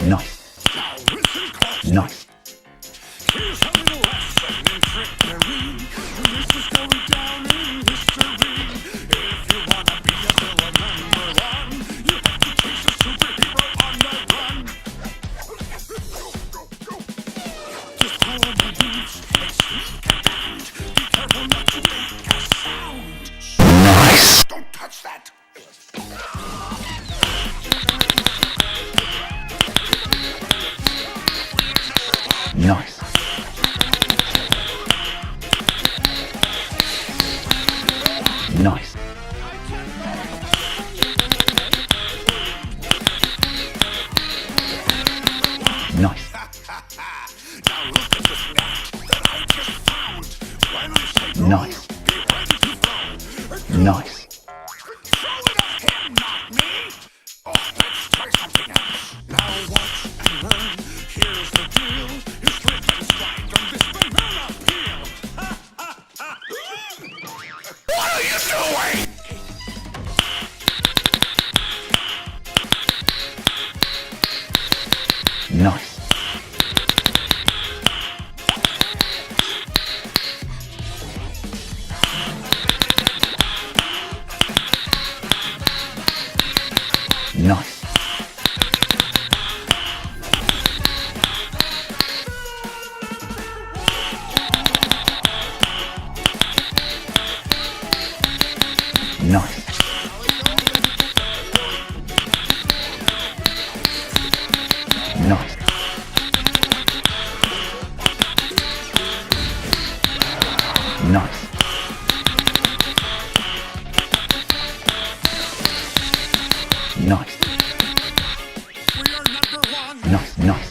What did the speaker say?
Nice. Nice. Here's a little lesson in trickery. This is going down in history. If you wanna be a villain #1, you have to chase a superhero on the run. Just follow my leads and sneak around. Be careful not to make a sound. Nice. Don't touch that. Nice. Nice. Nice. Now look at this net that I just found. When I say go, Nice. be ready to go. Nice. Throw it at him, not me. Oh, let's try something else. Now watch and learn. Here's the deal. You slip and slide on this banana peel. What are you doing? Nice. Nice. Nice. Nice. Nice. Nice. We are #1. Nice. Nice.